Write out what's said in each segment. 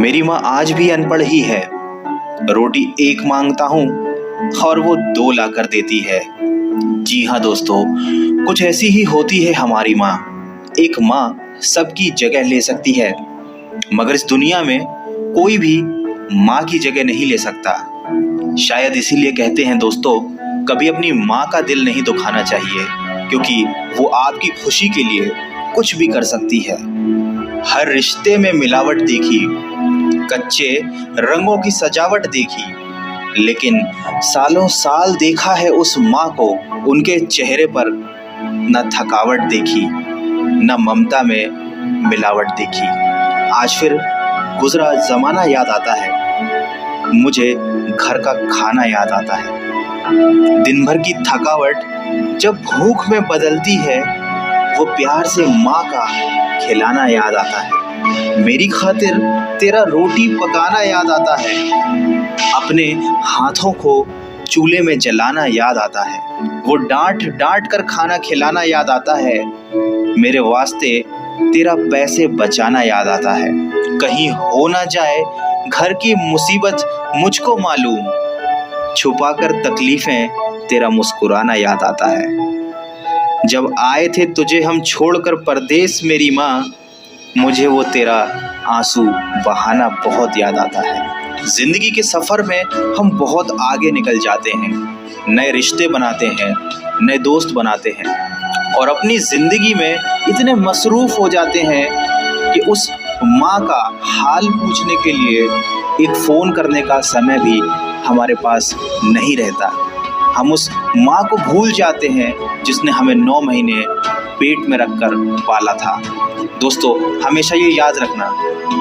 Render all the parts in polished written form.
मेरी माँ आज भी अनपढ़ ही है। रोटी एक मांगता हूँ और वो 2 लाकर देती है। जी हाँ दोस्तों, कुछ ऐसी ही होती है हमारी माँ। एक माँ सबकी जगह ले सकती है, मगर इस दुनिया में कोई भी माँ की जगह नहीं ले सकता। शायद इसीलिए कहते हैं दोस्तों, कभी अपनी माँ का दिल नहीं दुखाना चाहिए, क्योंकि वो आपकी खुशी के लिए कुछ भी कर सकती है। हर रिश्ते में मिलावट देखी, कच्चे रंगों की सजावट देखी, लेकिन सालों साल देखा है उस माँ को, उनके चेहरे पर न थकावट देखी, न ममता में मिलावट देखी। आज फिर गुजरा जमाना याद आता है, मुझे घर का खाना याद आता है। दिन भर की थकावट जब भूख में बदलती है, वो प्यार से माँ का खिलाना याद आता है। मेरी खातिर तेरा रोटी पकाना याद आता है, अपने हाथों को चूल्हे में जलाना याद आता है। वो डांट डांट कर खाना खिलाना याद आता है, मेरे वास्ते तेरा पैसे बचाना याद आता है। कहीं हो ना जाए घर की मुसीबत मुझको मालूम, छुपाकर तकलीफें तेरा मुस्कुराना याद आता है। जब आए थे तुझे हम छोड़कर परदेस मेरी माँ, मुझे वो तेरा आंसू बहाना बहुत याद आता है। जिंदगी के सफर में हम बहुत आगे निकल जाते हैं, नए रिश्ते बनाते हैं, नए दोस्त बनाते हैं, और अपनी जिंदगी में इतने मसरूफ हो जाते हैं कि उस माँ का हाल पूछने के लिए एक फ़ोन करने का समय भी हमारे पास नहीं रहता। हम उस माँ को भूल जाते हैं जिसने हमें 9 महीने पेट में रखकर पाला था। दोस्तों, हमेशा ये याद रखना,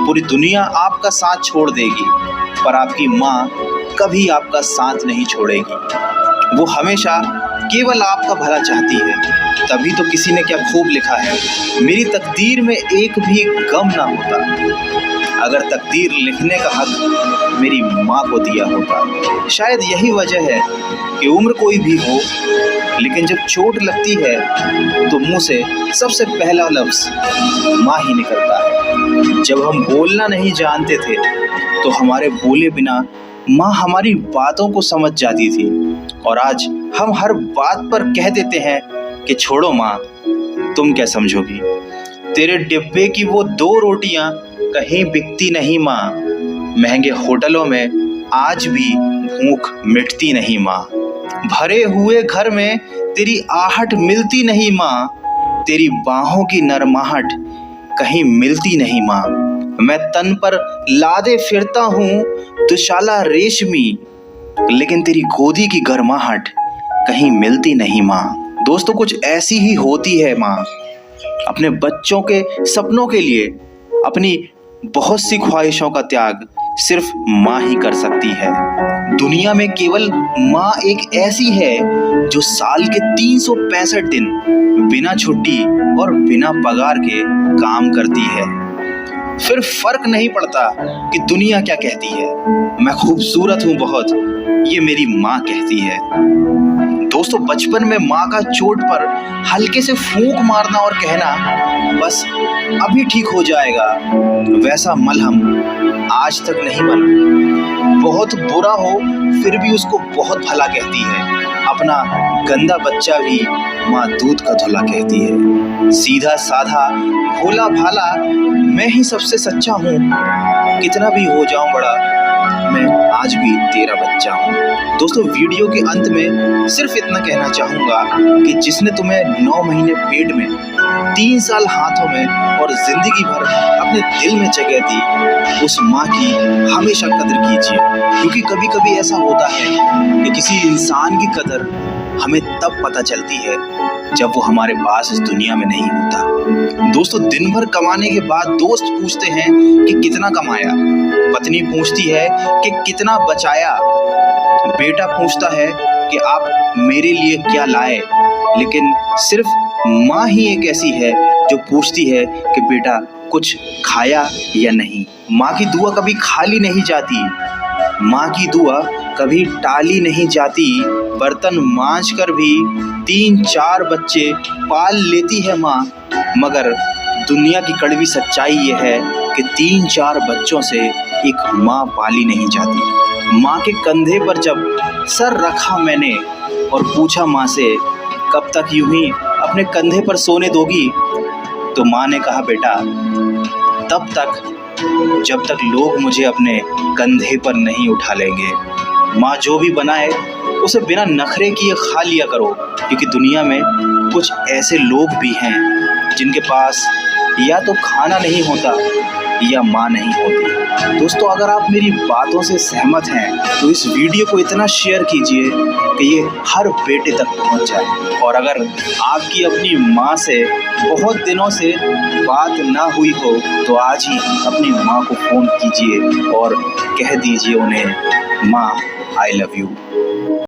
पूरी दुनिया आपका साथ छोड़ देगी, पर आपकी माँ कभी आपका साथ नहीं छोड़ेगी। वो हमेशा केवल आपका भला चाहती है। तभी तो किसी ने क्या खूब लिखा है, मेरी तकदीर में एक भी गम ना होता, अगर तकदीर लिखने का हक मेरी माँ को दिया होता। शायद यही वजह है कि उम्र कोई भी हो, लेकिन जब चोट लगती है तो मुंह से सबसे पहला लफ्ज़ माँ ही निकलता है। जब हम बोलना नहीं जानते थे तो हमारे बोले बिना माँ हमारी बातों को समझ जाती थी, और आज हम हर बात पर कह देते हैं कि छोड़ो माँ, तुम क्या समझोगी। तेरे डिब्बे की वो 2 रोटियां कहीं बिकती नहीं माँ, महंगे होटलों में आज भी भूख मिटती नहीं माँ। भरे हुए घर में तेरी आहट मिलती नहीं माँ, तेरी बाहों की नरमाहट कहीं मिलती नहीं माँ। मैं तन पर लादे फिरता हूँ दुशाला रेशमी, लेकिन तेरी गोदी की गर्माहट कहीं मिलती नहीं माँ। दोस्तों, कुछ ऐसी ही होती है माँ, अपने बच्चों के सपनों के लिए अपनी बहुत सी ख्वाहिशों का त्याग सिर्फ माँ ही कर सकती है। दुनिया में केवल माँ एक ऐसी है जो साल के 365 दिन बिना छुट्टी और बिना पगार के काम करती है। फिर फर्क नहीं पड़ता कि दुनिया क्या कहती है, मैं खूबसूरत हूँ बहुत, ये मेरी माँ कहती है। दोस्तों, बचपन में माँ का चोट पर हल्के से फूंक मारना और कहना बस अभी ठीक हो जाएगा, वैसा मलहम आज तक नहीं बना। बहुत बुरा हो फिर भी उसको बहुत भला कहती है। अपना गंदा बच्चा भी माँ दूध का धुला कहती है। सीधा साधा भोला भाला मैं ही सबसे सच्चा हूँ, कितना भी हो जाऊं बड़ा, मैं आज भी तेरा बच्चा हूँ। दोस्तों, वीडियो के अंत में सिर्फ इतना कहना चाहूँगा कि जिसने तुम्हें 9 महीने पेट में, 3 साल हाथों में और जिंदगी भर अपने दिल में जगह दी, उस माँ की हमेशा कदर कीजिए, क्योंकि कभी कभी ऐसा होता है कि किसी इंसान की कदर हमें तब पता चलती है जब वो हमारे पास इस दुनिया में नहीं होता। दोस्तों, दिन भर कमाने के बाद दोस्त पूछते हैं कि कितना कमाया, पत्नी पूछती है कि कितना बचाया, बेटा पूछता है कि आप मेरे लिए क्या लाए, लेकिन सिर्फ माँ ही एक ऐसी है जो पूछती है कि बेटा कुछ खाया या नहीं। माँ की दुआ कभी खाली नहीं जाती, माँ की दुआ कभी टाली नहीं जाती। बर्तन मांज कर भी 3-4 बच्चे पाल लेती है माँ, मगर दुनिया की कड़वी सच्चाई ये है कि 3-4 बच्चों से एक माँ पाली नहीं जाती। माँ के कंधे पर जब सर रखा मैंने और पूछा माँ से, कब तक यूं ही अपने कंधे पर सोने दोगी? तो माँ ने कहा, बेटा तब तक जब तक लोग मुझे अपने कंधे पर नहीं उठा लेंगे। माँ जो भी बनाए उसे बिना नखरे किए खा लिया करो, क्योंकि दुनिया में कुछ ऐसे लोग भी हैं जिनके पास या तो खाना नहीं होता या माँ नहीं होती। दोस्तों, अगर आप मेरी बातों से सहमत हैं तो इस वीडियो को इतना शेयर कीजिए कि ये हर बेटे तक पहुंच जाए। और अगर आपकी अपनी माँ से बहुत दिनों से बात ना हुई हो तो आज ही अपनी माँ को फ़ोन कीजिए और कह दीजिए उन्हें, माँ आई लव यू।